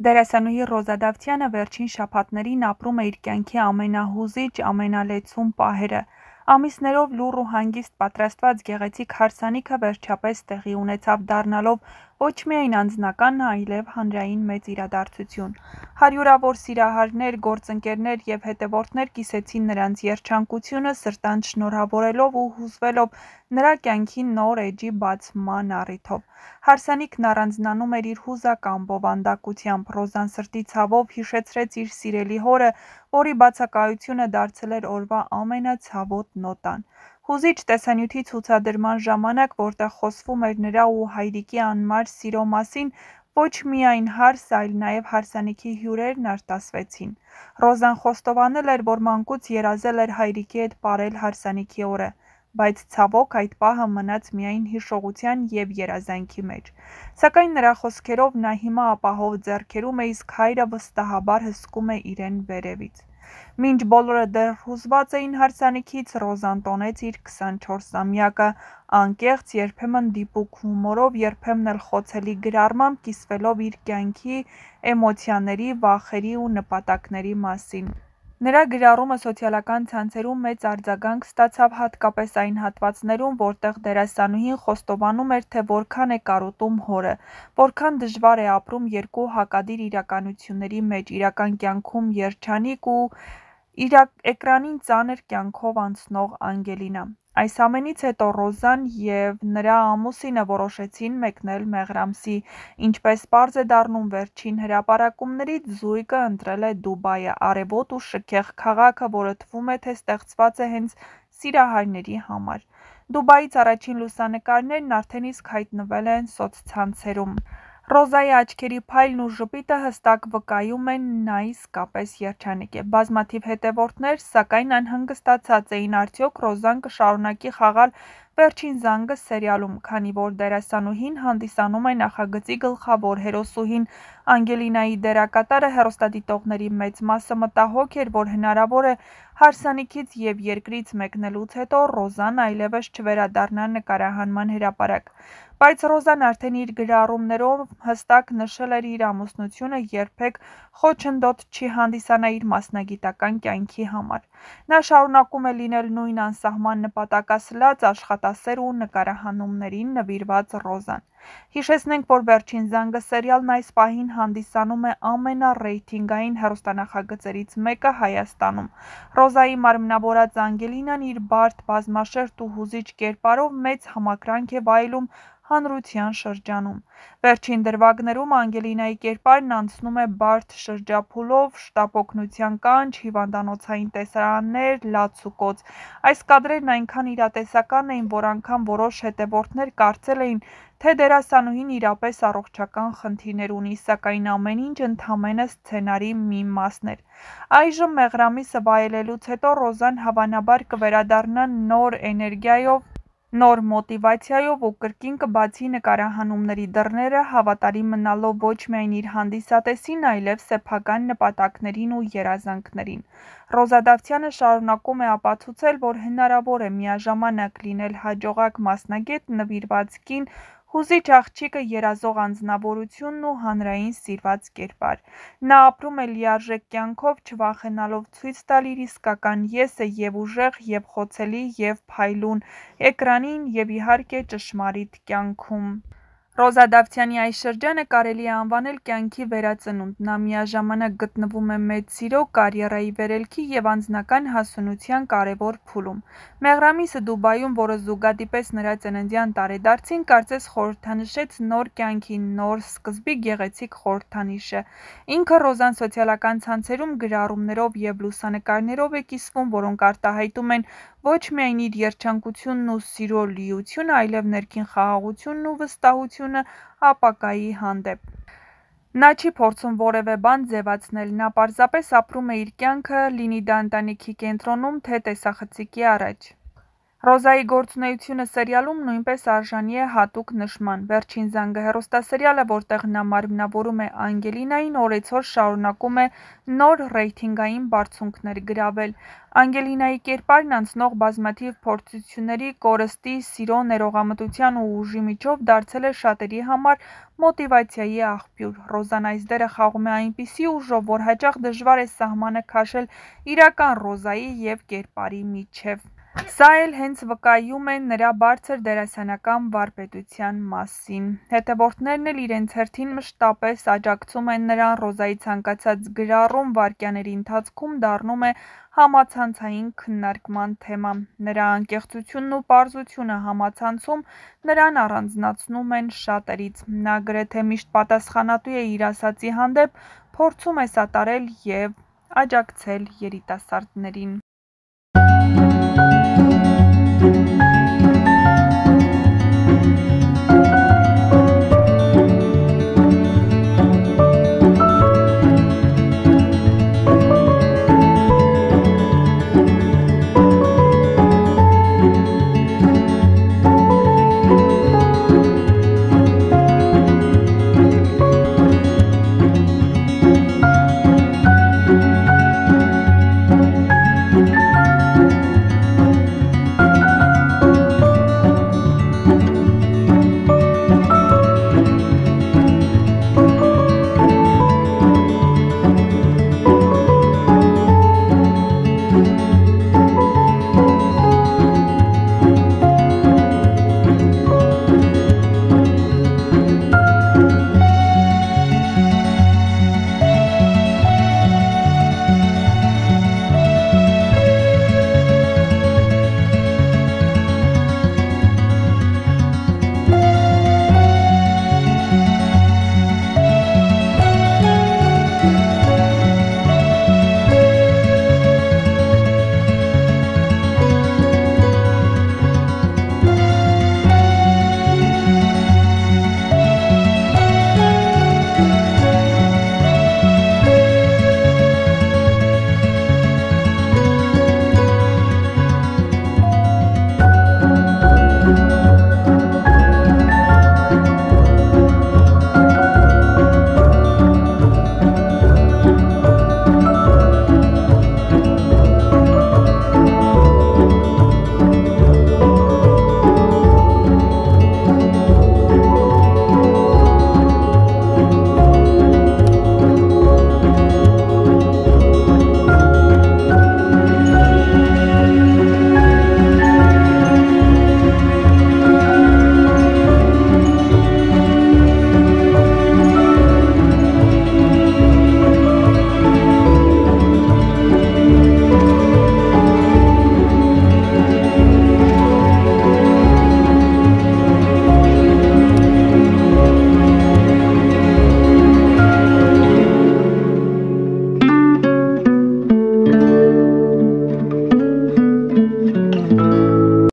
Դերասանուհի Ռոզա Դավթյանը վերջին շաբաթներին ապրում է իր կյանքի ամենահուզիչ, ամենալեցուն պահերը։ Ամիսներով լուռ ու հանգիստ պատրաստված գեղեցիկ հարսանիքը վերջապես տեղի ունեցավ, դառնալով ոչ միայն անձնական, այլև հանրային մեծ իրադարձություն։ Հարյուրավոր սիրահարներ, գործընկերներ և հետևորդներ կիսեցին նրանց երջանկությունը, սրտանց շնորհավորելով ու հուզվելով նրա կյանքի նոր էջի բացման առիթով։ Հարսանիքն առանձնանում էր իր հուզական բովանդակությամբ։ Ռոզան սրտի ցավով հիշեցրեց իր սիրելի հորը, որի բացակայությունը դարձել էր օրվա ամենացավոտ նոտան։ Հուզիչ տեսանյութի ցուցադրման ժամանակ, որտեղ խոսվում էր նրա ու հայրիկի անմար սիրո մասին, ոչ միայն հարս, այլ նաև հարսանիքի հյուրերն արտասվեցին։ Ռոզան խոստովանել էր, որ մանկուց երազել էր հայրիկի հետ ապրել հարսանիքի օրը, բայց ցավոք այդ պահը մնաց միայն հիշողության և երազանքի մեջ։ Սակայն նրա խոսքերով նա հիմա ապահով ձեռքերում է, իսկ հայրը վստահաբար հսկում է իրեն վերևից։ Մինչ բոլորը դեռ հուզված էին հարսանիքից, Ռոզան տոնեց իր 24-ամյակը անկեղծ, երբեմն դիպուկ հումորով, երբեմն էլ խոցելի գրառմամբ, կիսվելով իր կյանքի էմոցիաների, վախերի ու նպատակների մասին։ Նրա գրառումը սոցիալական ցանցերում մեծ արձագանք ստացավ, հատկապես այն հատվածներում, որտեղ դերասանուհին խոստովանում էր, թե որքան է կարոտում հորը, որքան դժվար է ապրում երկու հակադիր իրականությունների մեջ՝ իրական կյանքում երջանիկ ու էկրանին ծանր կյանքով անցնող Անգելինա։ Այս ամենից հետո Ռոզան և նրա ամուսինը որոշեցին մեկնել Մեղրամսի։ Ինչպես պարզ է դառնում վերջին հրապարակումներից, զույգը ընտրել է Դուբայը՝ արևոտ ու շքեղ քաղաքը, որը թվում է, թե ստեղծված է հենց սիրահարների համար։ Դուբայից առաջին լուսանկարներն արդեն իսկ հայտնվել են սոցցանցերում։ Ռոզայի աչքերի փայլն ու ժպիտը հստակ վկայում են՝ նա իսկապես երջանիկ է։ Բազմաթիվ հետևորդներ, սակայն, անհանգստացած էին՝ արդյոք Ռոզան կշարունակի խաղալ «Վերջին զանգը» սերիալում, քանի որ դերասանուհին հանդիսանում է նախագծի գլխավոր հերոսուհին։ Անգելինայի դերակատարը հեռուստադիտողների մեծ մասը մտահոգ էր, որ հնարավոր է հարսանիքից և երկրից մեկնելուց հետո Ռոզան այլևս չվերադառնա նկարահանման հրապարակ։ Բայց Ռոզան արդեն իր գրառումներով հստակ նշել էր իր ամուսնությունը երբեք խոչընդոտ չի հանդիսանա իր մասնագիտական կյանքի համար։ Նա շարունակում է լինել նույն անսահման նպատակասլաց, աշխատասեր ու նկարահանումներին նվիրված Ռոզան։ Հիշեցնենք, որ «Վերջին զանգը» սերիալն այս պահին հանդիսանում է ամենառեյթինգային հեռուստանախագծերից մեկը Հայաստանում։ Ռոզայի մարմնավորած Անգելինան իր բարդ, բազմաշերտ ու հուզիչ կերպարով մեծ համակրանք է վայելում հանրության շրջանում։ Վերջին դրվագներում Անգելինայի կերպարն անցնում է բարդ շրջափուլով՝ շտապօգնության կանչ, հիվանդանոցային տեսարաններ, լաց ու կոց։ Այս կադրերն այնքան իրատեսական էին, որ անգամ որոշ հետևորդներ կարծել էին, թե դերասանուհին իրապես առողջական խնդիրներ ունի, սակայն ամեն ինչ ընդամենը սցենարի մի մասն էր։ Այժմ Մեղրամիսը վայելելուց հետո Ռոզան հավանաբար կվերադառնա նոր էներգիայով, նոր մոտիվացիայով ու կրկին կբացի նկարահանումների դռները, հավատարիմ մնալով ոչ միայն իր հանդիսատեսին, այլև սեփական նպատակներին ու երազանքներին։ Ռոզա Դավթյանը շարունակում է ապացուցել, որ հնարավոր է միաժամանակ լինել հաջողակ մասնագետ, նվիրված կին, հուզիչ աղջիկը, երազող անձնավորությունն ու հանրային սիրված կերպար։ Նա ապրում է լիարժեք կյանքով, չվախենալով ցույց տալ իր իսկական ես-ը և ուժեղ, և խոցելի, և փայլուն էկրանին և, իհարկե, ճշմարիտ կյանքում։ Ռոզա Դավթյանի այս շրջանը կարելի է անվանել կյանքի վերածնունդ։ Նա միաժամանակ գտնվում է մեծ սիրո, կարիերայի վերելքի և անձնական հասունության կարևոր փուլում։ Մեղրամիսը Դուբայում, որը զուգադիպեց նրա ծննդյան տարեդարձին, կարծես խորհրդանշեց նոր կյանքի, նոր սկզբի գեղեցիկ խորհրդանիշը։ Ինքը Ռոզան սոցիալական ցանցերում գրառումներով և լուսանկարներով է կիսվում, որոնք արտահայտում են ոչ միայն իր երջանկությունն ու սիրո լիությունը, այլև ներքին խաղաղությունն ու վստահությունը ապագայի հանդեպ։ Նա չի փորձում որևէ բան ձևացնել, նա պարզապես ապրում է իր կյանքը, լինի դա ընտանիքի կենտրոնում, թե տեսախցիկի առաջ։ Ռոզայի գործունեությունը սերիալում նույնպես արժանի է հատուկ նշման։ Վերջին զանգը հեռուստասերիալը, որտեղ նա մարմնավորում է Անգելինային, օրեցօր շարունակում է նոր ռեյթինգային բարձունքներ գրավել։ Անգելինայի կերպարն անցնող բազմաթիվ փորձությունների, կորստի, սիրո, ներողամտության ու ուժի միջով դարձել է շատերի համար մոտիվացիայի աղբյուր։ Ռոզան այս դերը խաղում է այնպիսի ուժով, որ հաճախ դժվար է սահմանը քաշել իրական Ռոզայի և կերպարի միջև։ Սա էլ հենց վկայում է նրա բարձր դերասանական վարպետության մասին։ Հետևորդներն էլ իրենց հերթին մշտապես աջակցում են նրան, Ռոզայի ցանկացած գրառում վայրկյանների ընթացքում դառնում է համացանցային քննարկման թեմա։ Նրա անկեղծությունն ու պարզությունը համացանցում նրան առանձնացնում են շատերից։ Նա գրեթե միշտ պատասխանատու է իր ասածի հանդեպ, փորձում է սատարել և աջակցել երիտասարդներին։